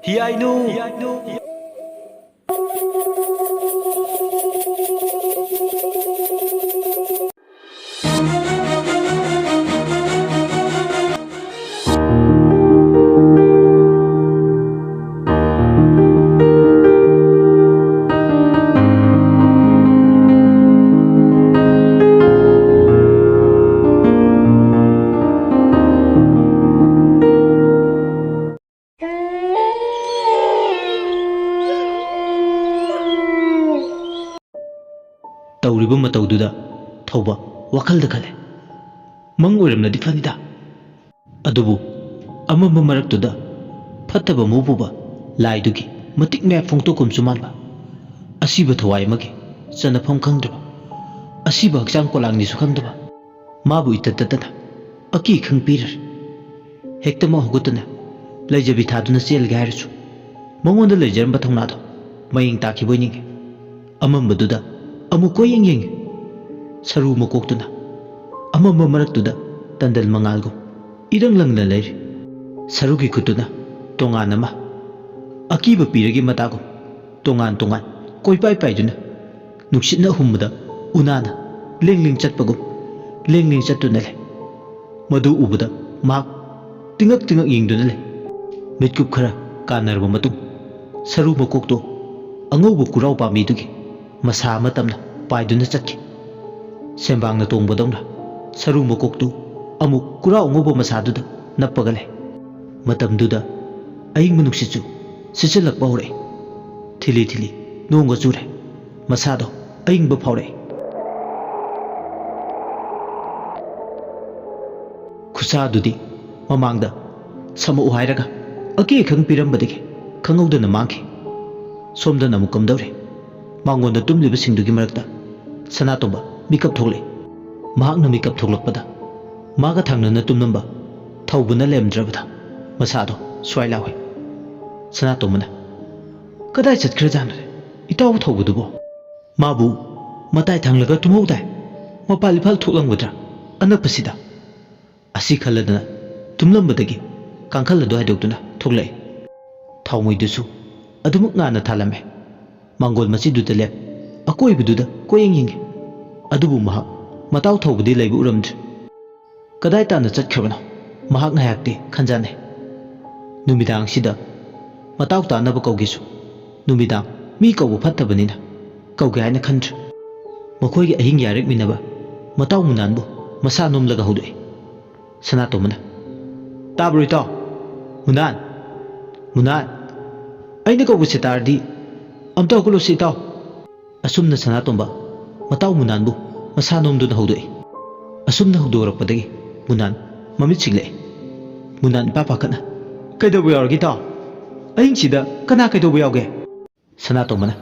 Hiainu. तौरीब मतौदुदा थौबा वखलद खले मंग ओइरमनदि फनिदा अदुबु अमम मरक्तुदा फत्तब मुबुबा लाइदुगी मतिक मे फोंतोकुमसु मानबा असिबा थवाय मगे चनफम खंगद्रबा असिबा हक्चांग कोलांगनिसु खंगदबा माबु इतततना अकी खंग पीरर हेक्तमा हुगुतना लैजबि थादुना चेलगे हायरसु मंगोंदा लैजरम बथौनादो मयिंग ताखिबोयनिंगे अममबदुदा अमुक कोयेंग येंगे सरू मकोक्तुना अमम मरक्तुदा तंदल मंगालगो इरंग लंगना लेरि सरूगी खुतुना तोंगान अमा अकीब पीरगी मतागो तोंगान तोंगान कोइपाई पाइदुना नुक्सिना हुम्बदा उनाना लेंगलिंग चटपगो लेंगलिंग चटुना ले मधु उबदा माक तिंगक तिंगक येंगदुना ले मिटकुप खरा कानरबो मतुंग सरू मकोक्तो अंगौबो कुराव पामीदुगी मसा मतमना पाइदुना चटकी सेंबांगना तोंगबदौना सरू मकोक्तु अमुक कुराव अंगौबो मसादुदा नप्पगले मतमदुदा अहिंग मनुक्सिचु सिचलकपा हौरे थिली थिली नोंगा चुरे मसादो अहिंगबो फाउरे खुसादुदी ममांगदा समु हायरगा अके खंग पिरंबदगे खंगौदना मांगे सोमदना अमुक कमदौरे मांगोंदा तुम्लिबसिंगदुगी मरक्ता सनातोंबा मिकअप थोले महाकना मिकअप थोलकपदा मागा थांगनना तुमनंबा थौबना लेमद्रबदा मसादो स्वाइलावे सनातोंबना कदाय चटख्रजान इताव थौबदुबो माबु मताय थांगलगा तुमौदाय मपालिफाल थोलंगद्रा अनपसिदा असि खलदना तुमलंबदगी कांखलदो हायदोक्तुना थोले थाउमैदुसु अदुमुक नाना थालमे मांगोल मसीदुदा लेप अकोइबदुदा कोयेंग येंगे अदुबु महाक मताव थौबदि लैबु उरमद्रे कदाय ताना चटख्रबनो महाक नायाक्ति खंजाने नुमिदांग सिदा मताव तानब कौगेसु नुमिदांग मी कौब फत्तबनिना कौगे हायना खंद्रे मखोइगे अहिंग यारेकमिनबा मताव मुनानबु मसा नोमलगा हौदोए सनातोमना ताब्रो इताव मुनान मुनान अइना कौबसे तारदी अमता हकुलोसि इताव असुमना सनातोंबा मताव मुनानबु मसा नोमदुना हौदोए असुमना हौदोरकपदगी मुनान ममित सिंगले मुनान इपा पाखतना कैदबो यावरगे इताव अहिंसिदा कना कैदबो यावगे सनातोंबना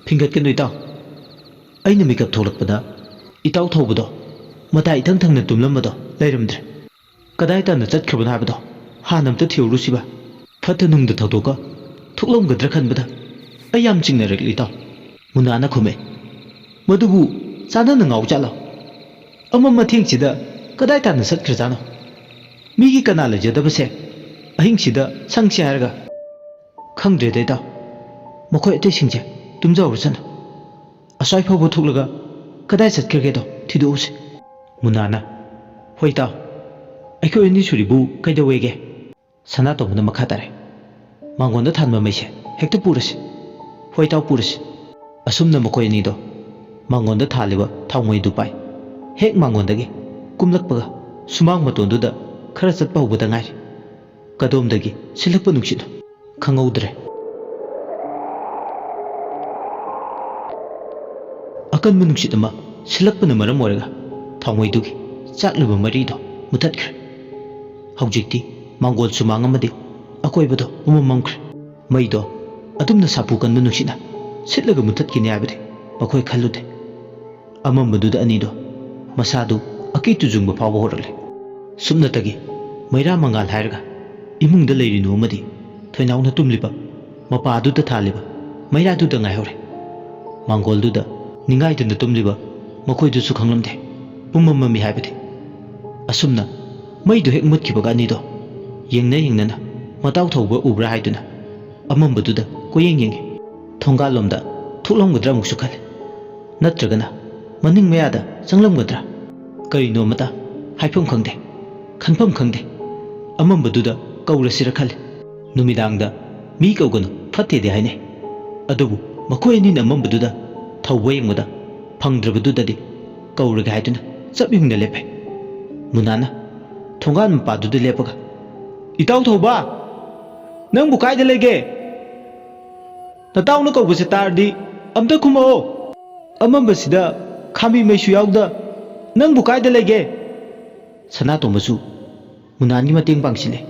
फिंगतकनु इताव अइना मिकअप थोलकपदा इताव थौबदो मता इथंग थंगना तुमलंबदो लैरमद्रे कदाय ताना चटख्रबनो हाबदो हानमता थियौरुसिबा फत्त नुंगदा थौदोका थोलंगद्रा खनबदा अयाम चिंगनरकली इताव मुनाना खुमे मदुबु चानना ngau चालो अमम मथेंगसिदा कदाय ताना सटख्रजानो मीगी कना लजदबसे अहिंसिदा संगसे हारगा खंगद्रे देता मखोय अते सिंगजे तुमजावरसन असवाय फावबो थोलगा कदाय सटख्रगेदो थिदोसे मुनाना होइता अखोय अनि सुरिबु कैदवेगे सनातोमना मखा तारे मांगोंदा थानबा मैसे हेक्ता पुरसे होइता पुरसे असुमना मखोय अनिदो मांगोंदा थालिबा थाउमैदु पाइ हेक मांगोंदगे कुमलकपगा सुमांग मतोंदुदा खरा चटपा हौबदा ngairi कदोमदगी सिलकपा नुक्सिनो खंगौद्रे अकनबा नुक्सितमा सिलकपना मरम ओरगा थाउमैदुगी चाकलबा मरीदो मुथतख्रे हौजिक्ति मांगोल सुमांग अमदि अकोइबदो उमममख्रे मैदो अदुमना सापु कनबा नुक्सिना सिलगा मुथतकिनि हाबदे मखोय खल्लुदे अममबदुदा अनिदो मसादु अकी तुजुंग फावबो होरले सुमनतगी मैरा मंगाल हायरगा इमुंगदा लैरिनु अमदि थोइनाउना तुमलिबा मपादुदा थालिबा मैरादुदा ngaihore मांगोलदुदा निंगाइदुना तुमलिबा मखोयदुसु खंगलमदे पुमममि हायबदे असुमना मैदु हेक मुतखिबगा अनिदो येंगना येंगना मताव थौबा उब्रा हायदुना ꯑꯃꯝꯕꯗꯨꯗ ꯀꯣꯌꯦꯡ ꯌꯦꯡꯉꯤ ꯊꯣꯡꯒꯥꯜꯂꯣꯝꯗ ꯊꯣꯛꯂꯝꯒꯗ꯭ꯔꯥ ꯑꯃꯨꯛꯁꯨ ꯈꯜꯂꯤ ꯅꯠꯇ꯭ꯔꯒꯅ ꯃꯅꯤꯡ ꯃꯌꯥꯗ ꯆꯪꯂꯝꯒꯗ꯭ꯔꯥ ꯀꯔꯤꯅꯣ ꯑꯃꯇ ꯍꯥꯏꯐꯝ ꯈꯪꯗꯦ ꯈꯟꯐꯝ ꯈꯪꯗꯦ ꯑꯃꯝꯕꯗꯨꯗ ꯀꯧꯔꯁꯤꯔ ꯈꯜꯂꯤ ꯅꯨꯃꯤꯗꯥꯡꯗ ꯃꯤ ꯀꯧꯒꯅꯨ ꯐꯠꯇꯦꯗꯤ ꯍꯥꯏꯅꯩ ꯑꯗꯨꯕꯨ ꯃꯈꯣꯏ ꯑꯅꯤꯅ ꯑꯃꯝꯕꯗꯨꯗ ꯊꯧꯕ ꯌꯦꯡꯕꯗ ꯐꯪꯗ꯭ꯔꯕꯗꯨꯗꯗꯤ ꯀꯧꯔꯒꯦ ꯍꯥꯏꯗꯨꯅ ꯆꯞ ꯌꯨꯡꯅ ꯂꯦꯞꯄꯦ ꯃꯨꯅꯥꯅ ꯊꯣꯡꯒꯥꯜ ꯃꯄꯥꯗꯨꯗ ꯂꯦꯞꯄꯒ ꯏꯇꯥꯎ ꯊꯧꯕ ꯅꯪꯕꯨ ꯀꯥꯏꯗ ꯂꯩꯒꯦ ꯅꯇꯥꯎꯅ ꯀꯧꯕꯁꯦ ꯇꯥꯔꯗꯤ ꯑꯝꯇ ꯈꯨꯝꯃꯛꯑꯣ ꯑꯃꯝꯕꯁꯤꯗ ꯈꯥꯝꯕꯤ ꯃꯩꯁꯨ ꯌꯥꯎꯗ ꯅꯪꯕꯨ ꯀꯥꯏꯗ ꯂꯩꯒꯦ ꯁꯅꯥꯇꯣꯝꯕꯁꯨ ꯃꯨꯅꯥꯟꯒꯤ ꯃꯇꯦꯡ ꯄꯥꯡꯁꯤꯜꯂꯦ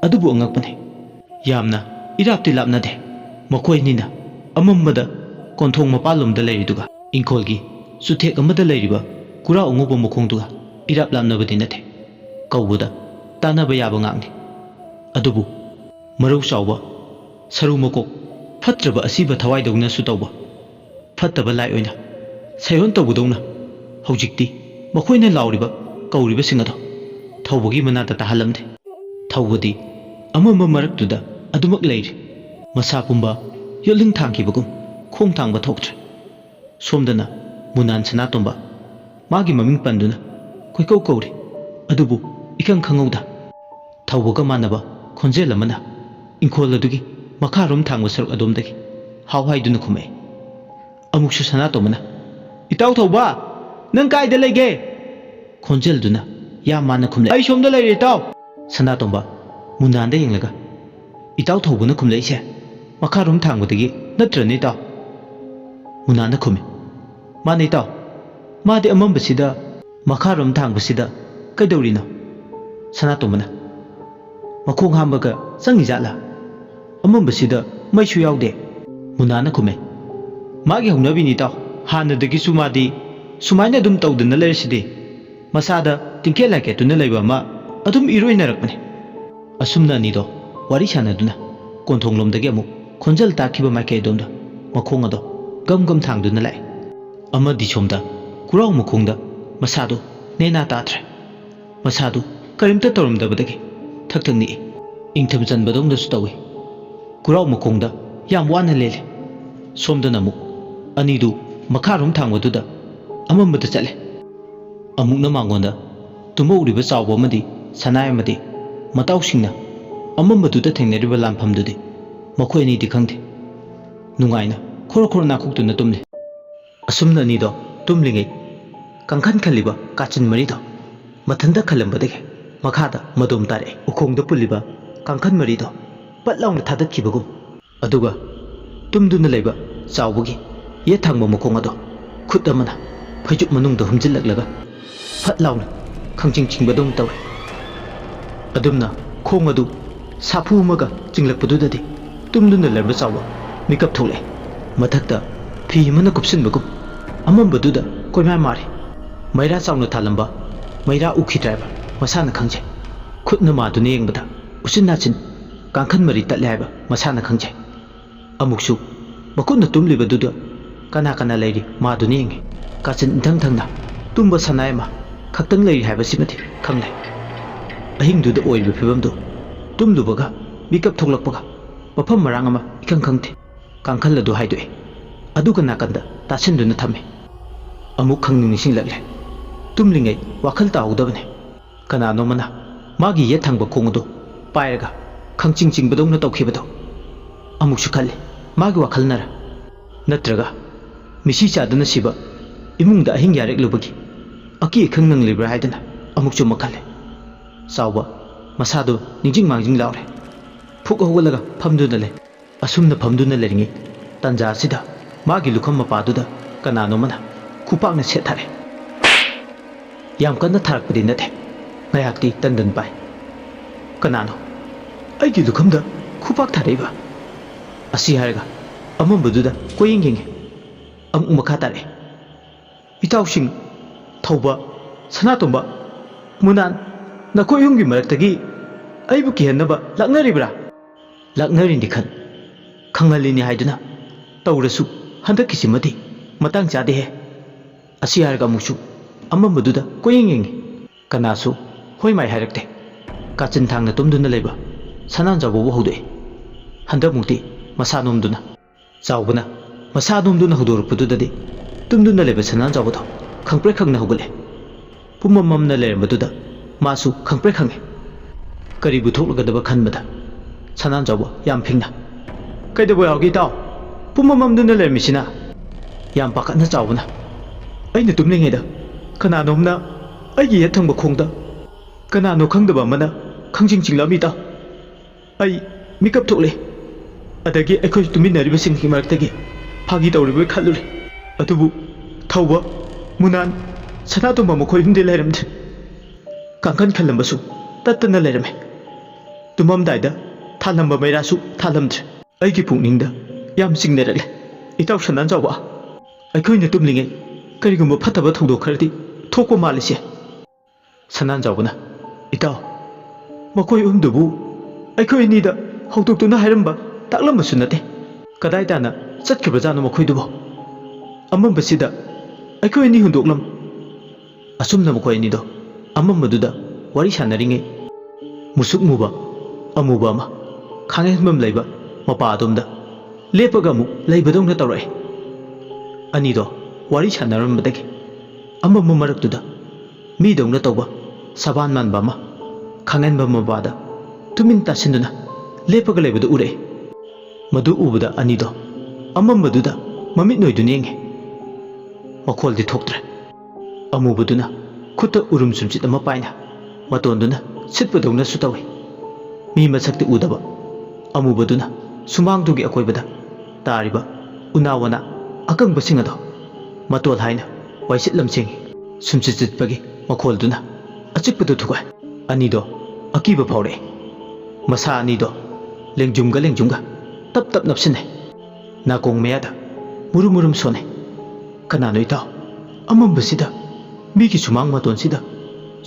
ꯑꯗꯨꯕꯨ ꯑꯉꯛꯄꯅꯦ ꯌꯥꯝꯅ ꯏꯔꯥꯞꯇꯤ ꯂꯥꯞꯅꯗꯦ ꯃꯈꯣꯏ ꯑꯅꯤꯅ ꯑꯃꯝꯕꯗ ꯀꯣꯟꯊꯣꯡ ꯃꯄꯥꯟꯂꯣꯝꯗ ꯂꯩꯔꯤꯗꯨꯒ ꯏꯪꯈꯣꯜꯒꯤ ꯆꯨꯊꯦꯛ ꯑꯃꯗ ꯂꯩꯔꯤꯕ ꯀꯨꯔꯥꯎ ꯑꯉꯧꯕ ꯃꯈꯣꯡꯗꯨꯒ ꯏꯔꯥꯞ ꯂꯥꯞꯅꯕꯗꯤ ꯅꯠꯇꯦ ꯀꯧꯕꯗ ꯇꯥꯟꯅꯕ ꯌꯥꯕ ꯉꯥꯛꯅꯤ ꯑꯗꯨꯕꯨ ꯃꯔꯧ ꯆꯥꯎꯕ ꯁꯔꯨ ꯃꯀꯣꯛ ꯐꯠꯇ꯭ꯔꯕ ꯑꯁꯤꯕ ꯊꯋꯥꯏꯗꯧꯅꯁꯨ ꯇꯧꯕ ꯐꯠꯇꯕ ꯂꯥꯏ ꯑꯣꯏꯅ ꯁꯩꯍꯣꯟ ꯇꯧꯕꯗꯧꯅ ꯍꯧꯖꯤꯛꯇꯤ ꯃꯈꯣꯏꯅ ꯂꯥꯎꯔꯤꯕ ꯀꯧꯔꯤꯕꯁꯤꯡ ꯑꯗꯣ ꯊꯧꯕꯒꯤ ꯃꯅꯥꯛꯇ ꯇꯥꯍꯜꯂꯝꯗꯦ ꯊꯧꯕꯗꯤ ꯑꯃꯝꯕ ꯃꯔꯛꯇꯨꯗ ꯑꯗꯨꯃꯛ ꯂꯩꯔꯤ ꯃꯁꯥ ꯄꯨꯝꯕ ꯌꯣꯠꯂꯤꯡ ꯊꯥꯡꯈꯤꯕꯒꯨꯝ ꯈꯣꯡ ꯊꯥꯡꯕ ꯊꯣꯛꯇ꯭ꯔꯦ ꯁꯣꯝꯗꯅ ꯃꯨꯅꯥꯟ ꯁꯅꯥꯇꯣꯝꯕ ꯃꯥꯒꯤ ꯃꯃꯤꯡ ꯄꯟꯗꯨꯅ ꯀꯣꯏꯀꯧ ꯀꯧꯔꯤ ꯑꯗꯨꯕꯨ ꯏꯈꯪ ꯈꯪꯍꯧꯗ ꯊꯧꯕꯒ ꯃꯥꯟꯅꯕ ꯈꯣꯟꯖꯦꯜ ꯑꯃꯅ ꯏꯪꯈꯣꯜ ꯑꯗꯨꯒꯤ ꯃꯈꯥꯔꯣꯝ ꯊꯥꯡꯕ ꯁꯔꯨꯛ ꯑꯗꯣꯝꯗꯒꯤ ꯍꯥꯎ ꯍꯥꯏꯗꯨꯅ ꯈꯨꯝꯃꯛꯏ ꯑꯃꯨꯛꯁꯨ ꯁꯅꯥꯇꯣꯝꯕꯅ ꯏꯇꯥꯎ ꯊꯧꯕ ꯅꯪ ꯀꯥꯏꯗ ꯂꯩꯒꯦ ꯈꯣꯟꯖꯦꯜꯗꯨꯅ ꯌꯥꯝ ꯃꯥꯟꯅ ꯈꯨꯝꯂꯛꯏ ꯑꯩ ꯁꯣꯝꯗ ꯂꯩꯔꯦ ꯏꯇꯥꯎ ꯁꯅꯥꯇꯣꯝꯕ ꯃꯨꯅꯥꯟꯗ ꯌꯦꯡꯂꯒ ꯏꯇꯥꯎ ꯊꯧꯕꯅ ꯈꯨꯝꯂꯛꯏꯁꯦ ꯃꯈꯥꯔꯣꯝ ꯊꯥꯡꯕꯗꯒꯤ ꯅꯠꯇ꯭ꯔꯅꯦ ꯏꯇꯥꯎ ꯃꯨꯅꯥꯟꯅ ꯈꯨꯝꯃꯤ ꯃꯥꯅꯦ ꯏꯇꯥꯎ ꯃꯥꯗꯤ ꯑꯃꯝꯕꯁꯤꯗ ꯃꯈꯥꯔꯣꯝ ꯊꯥꯡꯕꯁꯤꯗ ꯀꯩꯗꯧꯔꯤꯅꯣ ꯁꯅꯥꯇꯣꯝꯕꯅ ꯃꯈꯣꯡ ꯍꯥꯝꯕꯒ ꯆꯪꯉꯤꯖꯥꯠꯂꯥ ꯑꯃꯝꯕꯁꯤꯗ ꯃꯩꯁꯨ ꯌꯥꯎꯗꯦ ꯃꯨꯅꯥꯟꯅ ꯈꯨꯝꯃꯦ ꯃꯥꯒꯤ ꯍꯧꯅꯕꯤꯅꯤ ꯏꯇꯥꯎ ꯍꯥꯟꯅꯗꯒꯤꯁꯨ ꯃꯥꯗꯤ ꯁꯨꯃꯥꯏꯅ ꯑꯗꯨꯝ ꯇꯧꯗꯅ ꯂꯩꯔꯤꯁꯤꯗꯤ ꯃꯁꯥꯗ ꯇꯤꯡꯀꯦꯠ ꯂꯥꯏꯀꯦꯠꯇꯨꯅ ꯂꯩꯕ ꯑꯃ ꯑꯗꯨꯝ ꯏꯔꯣꯏꯅꯔꯛꯄꯅꯦ ꯑꯁꯨꯝꯅ ꯑꯅꯤꯗꯣ ꯋꯥꯔꯤ ꯁꯥꯟꯅꯗꯨꯅ ꯀꯣꯟꯊꯣꯡꯂꯣꯝꯗꯒꯤ ꯑꯃꯨꯛ ꯈꯣꯟꯖꯦꯜ ꯇꯥꯈꯤꯕ ꯃꯥꯏꯀꯩ ꯑꯗꯣꯝꯗ ꯃꯈꯣꯡ ꯑꯗꯣ ꯒꯝ ꯒꯝ ꯊꯥꯡꯗꯨꯅ ꯂꯥꯛꯑꯦ ꯑꯃꯗꯤ ꯁꯣꯝꯗ ꯀꯨꯔꯥꯎ ꯃꯈꯣꯡꯗ ꯃꯁꯥꯗꯨ ꯅꯦꯅꯥ ꯇꯥꯗ꯭ꯔꯦ ꯃꯁꯥꯗꯨ ꯀꯔꯤꯝꯇ ꯇꯧꯔꯝꯗꯕꯗꯒꯤ ꯊꯛ ꯊꯛ ꯅꯤꯛꯏ ꯏꯪꯊꯝ ꯆꯟꯕꯗꯧꯅꯁꯨ ꯇꯧꯏ ꯀꯨꯔꯥꯎ ꯃꯈꯣꯡꯗ ꯌꯥꯝ ꯋꯥꯅ ꯂꯦꯜꯂꯤ ꯁꯣꯝꯗꯅ ꯑꯃꯨꯛ ꯑꯅꯤꯗꯨ ꯃꯈꯥꯔꯣꯝ ꯊꯥꯡꯕꯗꯨꯗ ꯑꯃꯝꯕꯗ ꯆꯠꯂꯦ ꯑꯃꯨꯛꯅ ꯃꯥꯡꯒꯣꯟꯗ ꯇꯨꯝꯍꯧꯔꯤꯕ ꯆꯥꯎꯕ ꯑꯃꯗꯤ ꯁꯅꯥꯏ ꯑꯃꯗꯤ ꯃꯇꯥꯎꯁꯤꯡꯅ ꯑꯃꯝꯕꯗꯨꯗ ꯊꯦꯡꯅꯔꯤꯕ ꯂꯥꯟꯐꯝꯗꯨꯗꯤ ꯃꯈꯣꯏ ꯑꯅꯤꯗꯤ ꯈꯪꯗꯦ ꯅꯨꯡꯉꯥꯏꯅ ꯈꯣꯔ ꯈꯣꯔ ꯅꯥꯀꯣꯛꯇꯨꯅ ꯇꯨꯝꯂꯤ ꯑꯁꯨꯝꯅ ꯑꯅꯤꯗꯣ ꯇꯨꯝꯂꯤꯉꯩ ꯀꯥꯡꯈꯟ ꯈꯜꯂꯤꯕ ꯀꯥꯆꯤꯟ ꯃꯔꯤꯗꯣ ꯃꯊꯟꯇ ꯈꯜꯂꯝꯕꯗꯒꯤ ꯃꯈꯥꯗ ꯃꯗꯣꯝ ꯇꯥꯔꯛꯑꯦ ꯎꯈꯣꯡꯗ ꯄꯨꯜꯂꯤꯕ ꯀꯥꯡꯈꯟ ꯃꯔꯤꯗꯣ ꯄꯠ ꯂꯥꯎꯅ ꯊꯥꯗꯠꯈꯤꯕꯒꯨꯝ ꯑꯗꯨꯒ ꯇꯨꯝꯗꯨꯅ ꯂꯩꯕ ꯆꯥꯎꯕꯒꯤ ꯌꯦꯠ ꯊꯪꯕ ꯃꯈꯣꯡ ꯑꯗꯣ ꯈꯨꯠ ꯑꯃꯅ ꯐꯩꯖꯨꯞ ꯃꯅꯨꯡꯗ ꯍꯨꯝꯖꯤꯜꯂꯛꯂꯒ ꯐꯠ ꯂꯥꯎꯅ ꯈꯪꯆꯤꯡ ꯆꯤꯡꯕꯗꯧꯅ ꯇꯧꯔꯦ ꯑꯗꯨꯝꯅ ꯈꯣꯡ ꯑꯗꯨ ꯁꯥꯐꯨ ꯑꯃꯒ ꯆꯤꯡꯂꯛꯄꯗꯨꯗꯗꯤ ꯇꯨꯝꯗꯨꯅ ꯂꯩꯔꯝꯕ ꯆꯥꯎꯕ ꯃꯤꯀꯞ ꯊꯣꯛꯂꯛꯑꯦ ꯃꯊꯛꯇ ꯐꯤ ꯑꯃꯅ ꯀꯨꯞꯁꯤꯟꯕꯒꯨꯝ ꯑꯃꯝꯕꯗꯨꯗ ꯀꯣꯏꯃꯥꯏ ꯃꯥꯔꯤ ꯃꯩꯔꯥ ꯆꯥꯎꯅ ꯊꯥꯜꯂꯝꯕ ꯃꯩꯔꯥ ꯎꯈꯤꯗ꯭ꯔꯦꯕ ꯃꯁꯥꯅ ꯈꯪꯖꯩ ꯈꯨꯠꯅ ꯃꯥꯗꯨꯅ ꯌꯦꯡꯕꯗ ꯎꯆꯤꯟ ꯅꯥꯆꯤꯟ ꯀꯥꯡꯈꯟ ꯃꯔꯤ ꯇꯠꯂꯦ ꯍꯥꯏꯕ ꯃꯁꯥꯅ ꯈꯪꯖꯩ ꯑꯃꯨꯛꯁꯨ ꯃꯈꯨꯠꯅ ꯇꯨꯝꯂꯤꯕꯗꯨꯗ ꯀꯅꯥ ꯀꯅꯥ ꯂꯩꯔꯤ ꯃꯥꯗꯨꯅ ꯌꯦꯡꯉꯤ ꯀꯥꯆꯤꯟ ꯏꯟꯊꯪ ꯊꯪꯅ ꯇꯨꯝꯕ ꯁꯅꯥꯏ ꯑꯃ ꯈꯛꯇꯪ ꯂꯩꯔꯤ ꯍꯥꯏꯕꯁꯤꯃꯗꯤ ꯈꯪꯂꯦ ꯑꯍꯤꯡꯗꯨꯗ ꯑꯣꯏꯔꯤꯕ ꯐꯤꯕꯝꯗꯨ ꯇꯨꯝꯂꯨꯕꯒ ꯃꯤꯀꯞ ꯊꯣꯛꯂꯛꯄꯒ ꯃꯐꯝ ꯃꯔꯥꯡ ꯑꯃ ꯏꯈꯪ ꯈꯪꯗꯦ ꯀꯥꯡꯈꯜ ꯑꯗꯨ ꯍꯥꯏꯗꯣꯛꯑꯦ ꯑꯗꯨꯒ ꯅꯥꯀꯟꯗ ꯇꯥꯁꯤꯟꯗꯨꯅ ꯊꯝꯃꯦ ꯑꯃꯨꯛ ꯈꯪꯅꯤꯡ ꯅꯤꯡꯁꯤꯡꯂꯛꯂꯦ ꯇꯨꯝꯂꯤꯉꯩ ꯋꯥꯈꯜ ꯇꯥꯍꯧꯗꯕꯅꯦ ꯀꯅꯥꯅꯣꯃꯅ ꯃꯥꯒꯤ ꯌꯦꯠ ꯊꯪꯕ ꯈꯣꯡ ꯑꯗꯨ ꯄꯥꯏꯔꯒ ꯈꯪꯆꯤꯡ ꯆꯤꯡꯕꯗꯧꯅ ꯇꯧꯈꯤꯕꯗꯣ ꯑꯃꯨꯛꯁꯨ ꯈꯜꯂꯤ ꯃꯥꯒꯤ ꯋꯥꯈꯜꯅꯔ ꯅꯠꯇ꯭ꯔꯒ ꯃꯤꯁꯤ ꯆꯥꯗꯨꯅ ꯁꯤꯕ ꯏꯃꯨꯡꯗ ꯑꯍꯤꯡ ꯌꯥꯔꯦꯛꯂꯨꯕꯒꯤ ꯑꯀꯤ ꯑꯈꯪ ꯅꯪꯂꯤꯕ꯭ꯔꯥ ꯍꯥꯏꯗꯅ ꯑꯃꯨꯛꯁꯨ ꯃꯈꯜꯂꯦ ꯆꯥꯎꯕ ꯃꯁꯥꯗꯨ ꯅꯤꯡꯖꯤꯡ ꯃꯥꯡꯖꯤꯡ ꯂꯥꯎꯔꯦ ꯐꯨꯛ ꯍꯧꯒꯠꯂꯒ ꯐꯝꯗꯨꯅ ꯂꯩ ꯑꯁꯨꯝꯅ ꯐꯝꯗꯨꯅ ꯂꯩꯔꯤꯉꯩ ꯇꯟꯖꯥ ꯑꯁꯤꯗ ꯃꯥꯒꯤ ꯂꯨꯈꯝ ꯃꯄꯥꯗꯨꯗ ꯀꯅꯥꯅꯣꯃꯅ ꯈꯨꯄꯥꯛꯅ ꯁꯦꯠꯊꯔꯦ ꯌꯥꯝ ꯀꯟꯅ ꯊꯥꯔꯛꯄꯗꯤ ꯅꯠꯇꯦ ꯉꯥꯏꯍꯥꯛꯇꯤ ꯇꯟꯗꯟ ꯄꯥꯏ ꯀꯅꯥꯅꯣ ꯑꯩꯒꯤ ꯂꯨꯈꯝꯗ ꯈꯨꯄꯥꯛ ꯊꯥꯔꯛꯏꯕ ꯑꯁꯤ ꯍꯥꯏꯔꯒ ꯑꯃꯝꯕꯗꯨꯗ ꯀꯣꯌꯦꯡ ꯌꯦꯡꯉꯤ ꯑꯃꯨꯛ ꯃꯈꯥ ꯇꯥꯔꯛꯑꯦ ꯏꯇꯥꯎꯁꯤꯡ ꯊꯧꯕ ꯁꯅꯥꯇꯣꯝꯕ ꯃꯨꯅꯥꯟ ꯅꯈꯣꯏ ꯑꯍꯨꯝꯒꯤ ꯃꯔꯛꯇꯒꯤ ꯑꯩꯕꯨ ꯀꯤꯍꯟꯅꯕ ꯂꯥꯛꯅꯔꯤꯕ꯭ꯔꯥ ꯂꯥꯛꯅꯔꯤꯅꯤ ꯈꯪꯍꯜꯂꯤꯅꯤ ꯍꯥꯏꯗꯨꯅ ꯇꯧꯔꯁꯨ ꯍꯟꯗꯛꯀꯤꯁꯤꯃꯗꯤ ꯃꯇꯥꯡ ꯆꯥꯗꯦꯍꯦ ꯑꯁꯤ ꯍꯥꯏꯔꯒ ꯑꯃꯨꯛꯁꯨ ꯑꯃꯝꯕꯗꯨꯗ ꯀꯣꯌꯦꯡ ꯌꯦꯡꯉꯤ ꯀꯅꯥꯁꯨ ꯍꯣꯏ ꯃꯥꯏ ꯍꯥꯏꯔꯛꯇꯦ ꯀꯥꯆꯤꯟ ꯊꯥꯡꯅ ꯇꯨꯝꯗꯨꯅ ꯂꯩꯕ ꯁꯅꯥꯟꯖꯥꯎꯕꯕꯨ ꯍꯧꯗꯣꯛꯏ ꯍꯟꯗꯛꯃꯨꯛꯇꯤ ꯃꯁꯥ ꯅꯣꯝꯗꯨꯅ ꯆꯥꯎꯕꯅ ꯃꯁꯥ ꯅꯣꯝꯗꯨꯅ ꯍꯧꯗꯣꯔꯛꯄꯗꯨꯗꯗꯤ ꯇꯨꯝꯗꯨꯅ ꯂꯩꯕ ꯁꯅꯥꯖꯥꯎꯕꯗꯣ ꯈꯪꯄ꯭ꯔꯦꯛ ꯈꯪꯅ ꯍꯧꯒꯠꯂꯦ ꯄꯨꯝꯃꯝꯃꯝꯅ ꯂꯩꯔꯝꯕꯗꯨꯗ ꯃꯥꯁꯨ ꯈꯪꯄ꯭ꯔꯦꯛ ꯈꯪꯉꯦ ꯀꯔꯤꯕꯨ ꯊꯣꯛꯂꯒꯗꯕ ꯈꯟꯕꯗ ꯁꯅꯥꯖꯥꯎꯕ ꯌꯥꯝ ꯐꯤꯡꯅ ꯀꯩꯗꯧꯕ ꯌꯥꯎꯒꯦ ꯏꯇꯥꯎ ꯄꯨꯝꯃꯝꯃꯝꯗꯨꯅ ꯂꯩꯔꯝꯃꯤꯁꯤꯅ ꯌꯥꯝ ꯄꯥꯈꯠꯅ ꯆꯥꯎꯕꯅ ꯑꯩꯅ ꯇꯨꯝꯂꯤꯉꯩꯗ ꯀꯅꯥꯅꯣꯝꯅ ꯑꯩꯒꯤ ꯌꯦꯠ ꯊꯪꯕ ꯈꯣꯡꯗ ꯀꯅꯥꯅꯣ ꯈꯪꯗꯕ ꯑꯃꯅ ꯈꯪꯖꯤꯡ ꯆꯤꯡꯂꯛꯑꯝꯃꯤ ꯏꯇꯥꯎ ꯑꯩ ꯃꯤꯀꯞ ꯊꯣꯛꯂꯦ ꯑꯗꯒꯤ ꯑꯩꯈꯣꯏ ꯇꯨꯃꯤꯟꯅꯔꯤꯕꯁꯤꯡꯒꯤ ꯃꯔꯛꯇꯒꯤ ꯐꯥꯒꯤ ꯇꯧꯔꯤꯕꯣꯏ ꯈꯜꯂꯨꯔꯦ ꯑꯗꯨꯕꯨ ꯊꯧꯕ ꯃꯨꯅꯥꯟ ꯁꯅꯥꯇꯣꯝꯕ ꯃꯈꯣꯏ ꯑꯍꯨꯝꯗꯤ ꯂꯩꯔꯝꯗ꯭ꯔꯦ ꯀꯥꯡꯈꯟ ꯈꯜꯂꯝꯕꯁꯨ ꯇꯠꯇꯅ ꯂꯩꯔꯝꯃꯦ ꯇꯨꯝꯃꯝꯗꯥꯏꯗ ꯊꯥꯜꯂꯝꯕ ꯃꯩꯔꯥꯁꯨ ꯊꯥꯜꯂꯝꯗ꯭ꯔꯦ ꯑꯩꯒꯤ ꯄꯨꯛꯅꯤꯡꯗ ꯌꯥꯝ ꯆꯤꯡꯅꯔꯛꯂꯦ ꯏꯇꯥꯎ ꯁꯅꯥꯖꯥꯎꯕ ꯑꯩꯈꯣꯏꯅ ꯇꯨꯝꯂꯤꯉꯩ ꯀꯔꯤꯒꯨꯝꯕ ꯐꯠꯇꯕ ꯊꯧꯗꯣꯛ ꯈꯔꯗꯤ ꯊꯣꯛꯄ ꯃꯥꯜꯂꯤꯁꯦ ꯁꯅꯥꯖꯥꯎꯕꯅ ꯏꯇꯥꯎ ꯃꯈꯣꯏ ꯑꯍꯨꯝꯗꯨꯕꯨ ꯑꯩꯈꯣꯏ ꯑꯅꯤꯗ ꯍꯧꯗꯣꯛꯇꯨꯅ ꯍꯥꯏꯔꯝꯕ ꯇꯥꯛꯂꯝꯕꯁꯨ ꯅꯠꯇꯦ ꯀꯗꯥꯏ ꯇꯥꯅ ꯆꯠꯈꯤꯕꯖꯥꯠꯅꯣ ꯃꯈꯣꯏꯗꯨꯕꯨ ꯑꯃꯝꯕꯁꯤꯗ ꯑꯩꯈꯣꯏ ꯑꯅꯤ ꯍꯨꯟꯗꯣꯛꯂꯝ ꯑꯁꯨꯝꯅ ꯃꯈꯣꯏ ꯑꯅꯤꯗꯣ ꯑꯃꯝꯕꯗꯨꯗ ꯋꯥꯔꯤ ꯁꯥꯟꯅꯔꯤꯉꯩ ꯃꯨꯁꯨꯛ ꯃꯨꯕ ꯑꯃꯨꯕ ꯑꯃ ꯈꯥꯡꯍꯦꯟꯐꯝ ꯂꯩꯕ ꯃꯄꯥ ꯑꯗꯣꯝꯗ ꯂꯦꯞꯄꯒ ꯑꯃꯨꯛ ꯂꯩꯕꯗꯧꯅ ꯇꯧꯔꯛꯑꯦ ꯑꯅꯤꯗꯣ ꯋꯥꯔꯤ ꯁꯥꯟꯅꯔꯝꯕꯗꯒꯤ ꯑꯃꯝꯕ ꯃꯔꯛꯇꯨꯗ ꯃꯤꯗꯧꯅ ꯇꯧꯕ ꯁꯕꯥꯟ ꯃꯥꯟꯕ ꯑꯃ ꯈꯥꯡꯍꯦꯟꯕ ꯃꯄꯥꯗ ꯇꯨꯃꯤꯟ ꯇꯥꯁꯤꯟꯗꯨꯅ ꯂꯦꯞꯄꯒ ꯂꯩꯕꯗꯨ ꯎꯔꯛꯑꯦ ꯃꯗꯨ ꯎꯕꯗ ꯑꯅꯤꯗꯣ ꯑꯃꯝꯕꯗꯨꯗ ꯃꯃꯤꯠ ꯅꯣꯏꯗꯨꯅ ꯌꯦꯡꯉꯦ ꯃꯈꯣꯜꯗꯤ ꯊꯣꯛꯇ꯭ꯔꯦ ꯑꯃꯨꯕꯗꯨꯅ ꯈꯨꯠꯇ ꯎꯔꯨꯝ ꯁꯨꯝꯆꯤꯠ ꯑꯃ ꯄꯥꯏꯅ ꯃꯇꯣꯟꯗꯨꯅ ꯁꯤꯠꯄꯗꯧꯅꯁꯨ ꯇꯧꯏ ꯃꯤ ꯃꯁꯛꯇꯤ ꯎꯗꯕ ꯑꯃꯨꯕꯗꯨꯅ ꯁꯨꯃꯥꯡꯗꯨꯒꯤ ꯑꯀꯣꯏꯕꯗ ꯇꯥꯔꯤꯕ ꯎꯅꯥ ꯋꯥꯅꯥ ꯑꯀꯪꯕꯁꯤꯡ ꯑꯗꯣ ꯃꯇꯣꯜ ꯍꯥꯏꯅ ꯋꯥꯏꯁꯤꯠ ꯂꯝꯁꯤꯡꯉꯤ ꯁꯨꯝꯆꯤꯠ ꯆꯤꯠꯄꯒꯤ ꯃꯈꯣꯜꯗꯨꯅ ꯑꯆꯤꯛꯄꯗꯨ ꯊꯨꯒꯥꯏ ꯑꯅꯤꯗꯣ ꯑꯀꯤꯕ ꯐꯥꯎꯔꯛꯑꯦ ꯃꯁꯥ ꯑꯅꯤꯗꯣ ꯂꯦꯡꯖꯨꯝꯒ ꯂꯦꯡꯖꯨꯝꯒ ꯇꯞ ꯇꯞ ꯅꯞꯁꯤꯟꯅꯩ ꯅꯥꯀꯣꯡ ꯃꯌꯥꯗ ꯃꯨꯔꯨꯝ ꯃꯨꯔꯨꯝ ꯁꯣꯟꯅꯩ ꯀꯅꯥꯅꯣ ꯏꯇꯥꯎ ꯑꯃꯝꯕꯁꯤꯗ ꯃꯤꯒꯤ ꯁꯨꯃꯥꯡ ꯃꯇꯣꯟꯁꯤꯗ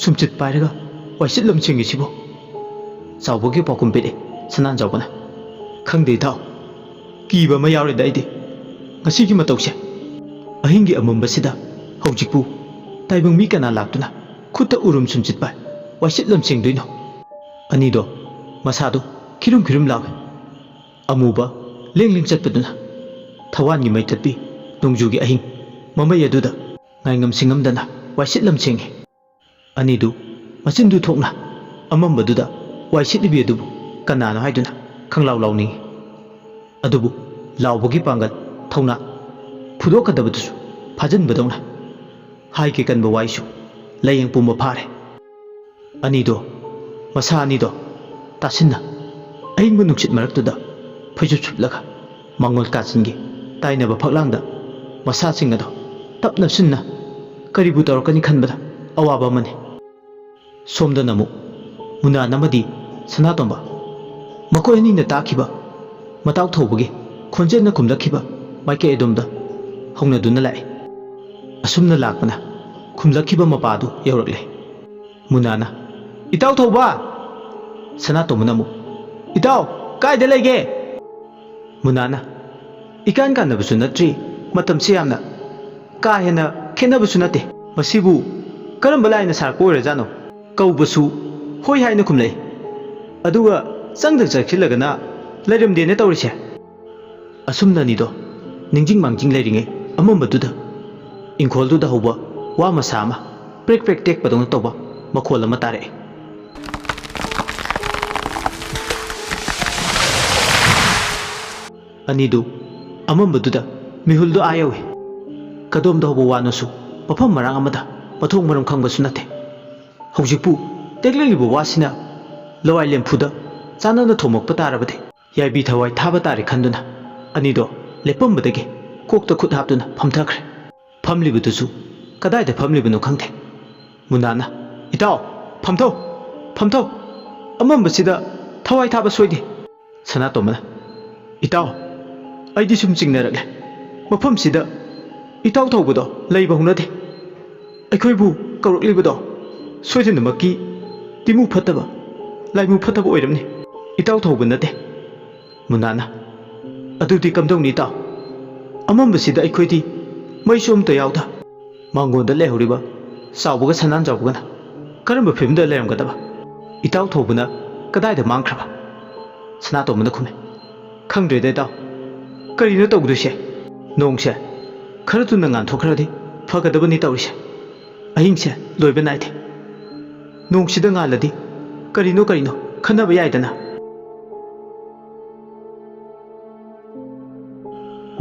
ꯁꯨꯝꯆꯤꯠ ꯄꯥꯏꯔꯒ ꯋꯥꯏꯁꯤꯠ ꯂꯝꯁꯤꯡꯉꯤꯁꯤꯕꯨ ꯆꯥꯎꯕꯒꯤ ꯄꯥꯎꯈꯨꯝ ꯄꯤꯔꯛꯑꯦ ꯁꯅꯥꯖꯥꯎꯕꯅ ꯈꯪꯗꯦ ꯏꯇꯥꯎ ꯀꯤꯕ ꯑꯃ ꯌꯥꯎꯔꯦꯗ ꯑꯩꯗꯤ ꯉꯁꯤꯒꯤ ꯃꯇꯧꯁꯦ ꯑꯍꯤꯡꯒꯤ ꯑꯃꯝꯕꯁꯤꯗ ꯍꯧꯖꯤꯛꯄꯨ ꯇꯥꯏꯕꯪ ꯃꯤ ꯀꯅꯥ ꯂꯥꯛꯇꯨꯅ ꯈꯨꯠꯇ ꯎꯔꯨꯝ ꯁꯨꯝꯆꯤꯠ ꯄꯥꯏ ꯋꯥꯏꯁꯤꯠ ꯂꯝꯁꯤꯡꯗꯣꯏꯅꯣ ꯑꯅꯤꯗꯣ ꯃꯁꯥꯗꯨ ꯈꯤꯔꯨꯝ ꯈꯤꯔꯨꯝ ꯂꯥꯎꯏ ꯑꯃꯨꯕ ꯂꯦꯡ ꯂꯦꯡ ꯆꯠꯄꯗꯨꯅ ꯊꯋꯥꯟꯒꯤ ꯃꯩ ꯊꯠꯄꯤ ꯅꯣꯡꯖꯨꯒꯤ ꯑꯍꯤꯡ ꯃꯃꯩ ꯑꯗꯨꯗ ꯉꯥꯏꯉꯝ ꯁꯤꯡꯉꯝꯗꯅ ꯋꯥꯏꯁꯤꯠ ꯂꯝꯁꯤꯡꯉꯤ ꯑꯅꯤꯗꯨ ꯃꯆꯤꯟꯗꯨ ꯊꯣꯛꯅ ꯑꯃꯝꯕꯗꯨꯗ ꯋꯥꯏꯁꯤꯠꯂꯤꯕꯤ ꯑꯗꯨꯕꯨ ꯀꯅꯥꯅꯣ ꯍꯥꯏꯗꯨꯅ ꯈꯪꯂꯥꯎ ꯂꯥꯎꯅꯤꯡꯉꯤ ꯑꯗꯨꯕꯨ ꯂꯥꯎꯕꯒꯤ ꯄꯥꯡꯒꯜ ꯊꯧꯅꯥ ꯐꯨꯗꯣꯛꯀꯗꯕꯗꯨꯁꯨ ꯐꯥꯖꯤꯟꯕꯗꯧꯅ ꯍꯥꯏꯒꯦ ꯀꯟꯕ ꯋꯥꯏꯁꯨ ꯂꯥꯏꯌꯦꯡ ꯄꯨꯝꯕ ꯐꯥꯔꯦ ꯑꯅꯤꯗꯣ ꯃꯁꯥ ꯑꯅꯤꯗꯣ ꯇꯥꯁꯤꯟꯅ ꯑꯏꯪꯕ ꯅꯨꯡꯁꯤꯠ ꯃꯔꯛꯇꯨꯗ ꯐꯩꯖꯨꯞ ꯁꯨꯞꯂꯒ ꯃꯥꯡꯒꯣꯜ ꯀꯥꯆꯤꯟꯒꯤ ꯇꯥꯏꯅꯕ ꯐꯛꯂꯥꯡꯗ ꯃꯁꯥꯁꯤꯡ ꯑꯗꯣ ꯇꯞꯅ ꯁꯤꯟꯅ ꯀꯔꯤꯕꯨ ꯇꯧꯔꯛꯀꯅꯤ ꯈꯟꯕꯗ ꯑꯋꯥꯕ ꯑꯃꯅꯤ ꯁꯣꯝꯗꯅ ꯑꯃꯨꯛ ꯃꯨꯅꯥꯟ ꯑꯃꯗꯤ ꯁꯅꯥꯇꯣꯝꯕ ꯃꯈꯣꯏ ꯑꯅꯤꯅ ꯇꯥꯈꯤꯕ ꯃꯇꯥꯎ ꯊꯧꯕꯒꯤ ꯈꯣꯟꯖꯦꯜꯅ ꯈꯨꯝꯂꯛꯈꯤꯕ ꯃꯥꯏꯀꯩ ꯑꯗꯣꯝꯗ ꯍꯧꯅꯗꯨꯅ ꯂꯥꯛꯏ ꯑꯁꯨꯝꯅ ꯂꯥꯛꯄꯅ ꯈꯨꯝꯂꯛꯈꯤꯕ ꯃꯄꯥꯗꯨ ꯌꯧꯔꯛꯂꯦ ꯃꯨꯅꯥꯅ ꯏꯇꯥꯎ ꯊꯧꯕ ꯁꯅꯥꯇꯣꯝꯕꯅ ꯑꯃꯨꯛ ꯏꯇꯥꯎ ꯀꯥꯏꯗ ꯂꯩꯒꯦ ꯃꯨꯅꯥꯅ ꯏꯀꯥꯟ ꯀꯥꯟꯅꯕꯁꯨ ꯅꯠꯇ꯭ꯔꯤ ꯃꯇꯝꯁꯤ ꯌꯥꯝꯅ ꯀꯥ ꯍꯦꯟꯅ ꯈꯦꯠꯅꯕꯁꯨ ꯅꯠꯇꯦ ꯃꯁꯤꯕꯨ ꯀꯔꯝꯕ ꯂꯥꯏꯅ ꯁꯥꯔꯛꯄ ꯑꯣꯏꯔꯖꯥꯠꯅꯣ ꯀꯧꯕꯁꯨ ꯍꯣꯏ ꯍꯥꯏꯅ ꯈꯨꯝꯂꯛꯏ ꯑꯗꯨꯒ ꯆꯪꯗ ꯆꯪꯁꯤꯜꯂꯒꯅ ꯂꯩꯔꯝꯗꯦꯅ ꯇꯧꯔꯤꯁꯦ ꯑꯁꯨꯝꯅ ꯑꯅꯤꯗꯣ ꯅꯤꯡꯖꯤꯡ ꯃꯥꯡꯖꯤꯡ ꯂꯩꯔꯤꯉꯩ ꯑꯃꯝꯕꯗꯨꯗ ꯏꯪꯈꯣꯜꯗꯨꯗ ꯍꯧꯕ ꯋꯥ ꯃꯁꯥ ꯑꯃ ꯄ꯭ꯔꯦꯛ ꯄ꯭ꯔꯦꯛ ꯇꯦꯛꯄꯗꯧꯅ ꯇꯧꯕ ꯃꯈꯣꯜ ꯑꯃ ꯇꯥꯔꯛꯑꯦ ꯑꯅꯤꯗꯨ ꯑꯃꯝꯕꯗꯨꯗ ꯃꯤꯍꯨꯜꯗꯨ ꯑꯥ ꯌꯧꯏ ꯀꯗꯣꯝꯗ ꯍꯧꯕ ꯋꯥꯅꯣꯁꯨ ꯃꯐꯝ ꯃꯔꯥꯡ ꯑꯃꯗ ꯃꯊꯣꯡ ꯃꯔꯝ ꯈꯪꯕꯁꯨ ꯅꯠꯇꯦ ꯍꯧꯖꯤꯛꯄꯨ ꯇꯦꯛꯂꯛꯂꯤꯕ ꯋꯥꯁꯤꯅ ꯂꯋꯥꯏ ꯂꯦꯝꯐꯨꯗ ꯆꯥꯟꯅꯅ ꯊꯣꯝꯃꯛꯄ ꯇꯥꯔꯕꯗꯤ ꯌꯥꯏꯕꯤ ꯊꯋꯥꯏ ꯊꯥꯕ ꯇꯥꯔꯦ ꯈꯟꯗꯨꯅ ꯑꯅꯤꯗꯣ ꯂꯦꯞꯄꯝꯕꯗꯒꯤ ꯀꯣꯛꯇ ꯈꯨꯠ ꯍꯥꯞꯇꯨꯅ ꯐꯝꯊꯈ꯭ꯔꯦ ꯐꯝꯂꯤꯕꯗꯨꯁꯨ ꯀꯗꯥꯏꯗ ꯐꯝꯂꯤꯕꯅꯣ ꯈꯪꯗꯦ ꯃꯨꯅꯥꯅ ꯏꯇꯥꯎ ꯐꯝꯊꯧ ꯐꯝꯊꯧ ꯑꯃꯝꯕꯁꯤꯗ ꯊꯋꯥꯏ ꯊꯥꯕ ꯁꯣꯏꯗꯦ ꯁꯅꯥꯇꯣꯝꯕꯅ ꯏꯇꯥꯎ ꯑꯩꯗꯤ ꯁꯨꯝ ꯆꯤꯡꯅꯔꯛꯂꯦ ꯃꯐꯝꯁꯤꯗ ꯏꯇꯥꯎ ꯊꯧꯕꯗꯣ ꯂꯩꯕ ꯍꯧꯅꯗꯦ ꯑꯩꯈꯣꯏꯕꯨ ꯀꯧꯔꯛꯂꯤꯕꯗꯣ ꯁꯣꯏꯗꯅꯃꯛꯀꯤ ꯇꯤꯃꯨ ꯐꯠꯇꯕ ꯂꯥꯏꯃꯨ ꯐꯠꯇꯕ ꯑꯣꯏꯔꯝꯅꯤ ꯏꯇꯥꯎ ꯊꯧꯕ ꯅꯠꯇꯦ ꯃꯨꯅꯥꯅ ꯑꯗꯨꯗꯤ ꯀꯝꯗꯧꯅꯤ ꯏꯇꯥꯎ ꯑꯃꯝꯕꯁꯤꯗ ꯑꯩꯈꯣꯏꯗꯤ ꯃꯩꯁꯨ ꯑꯝꯇ ꯌꯥꯎꯗ ꯃꯥꯡꯒꯣꯟꯗ ꯂꯩꯍꯧꯔꯤꯕ ꯆꯥꯎꯕꯒ ꯁꯅꯥꯟꯖꯥꯎꯕꯒꯅ ꯀꯔꯝꯕ ꯐꯤꯕꯝꯗ ꯂꯩꯔꯝꯒꯗꯕ ꯏꯇꯥꯎ ꯊꯧꯕꯅ ꯀꯗꯥꯏꯗ ꯃꯥꯡꯈ꯭ꯔꯕ ꯁꯅꯥꯇꯣꯝꯕꯅ ꯈꯨꯝꯃꯦ ꯈꯪꯗ꯭ꯔꯦꯗ ꯏꯇꯥꯎ ꯀꯔꯤꯅꯣ ꯇꯧꯗꯣꯏꯁꯦ ꯅꯣꯡꯁꯦ ꯈꯔ ꯊꯨꯅ ꯉꯥꯟꯊꯣꯛꯈ꯭ꯔꯗꯤ ꯐꯒꯗꯕꯅꯤ ꯇꯧꯔꯤꯁꯦ ꯑꯍꯤꯡꯁꯦ ꯂꯣꯏꯕ ꯅꯥꯏꯗꯦ ꯅꯣꯡꯁꯤꯗ ꯉꯥꯜꯂꯗꯤ ꯀꯔꯤꯅꯣ ꯈꯟꯅꯕ ꯌꯥꯏꯗꯅ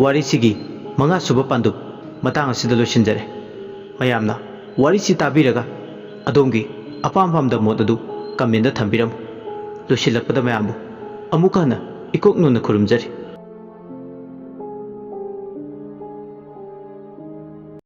ꯋꯥꯔꯤꯁꯤꯒꯤ ꯃꯉꯥꯁꯨꯕ ꯄꯥꯟꯗꯨꯞ ꯃꯇꯥꯡ ꯑꯁꯤꯗ ꯂꯣꯏꯁꯤꯟꯖꯔꯦ ꯃꯌꯥꯝꯅ ꯋꯥꯔꯤꯁꯤ ꯇꯥꯕꯤꯔꯒ ꯑꯗꯣꯝꯒꯤ ꯑꯄꯥꯝ ꯄꯥꯝꯗ ꯃꯣꯠ ꯑꯗꯨ ꯀꯃꯦꯟꯗ ꯊꯝꯕꯤꯔꯝꯃꯨ ꯂꯣꯏꯁꯤꯜꯂꯛꯄꯗ ꯃꯌꯥꯝꯕꯨ ꯑꯃꯨꯛ ꯍꯟꯅ ꯏꯀꯣꯛ ꯅꯧꯅ ꯈꯨꯔꯨꯝꯖꯔꯤ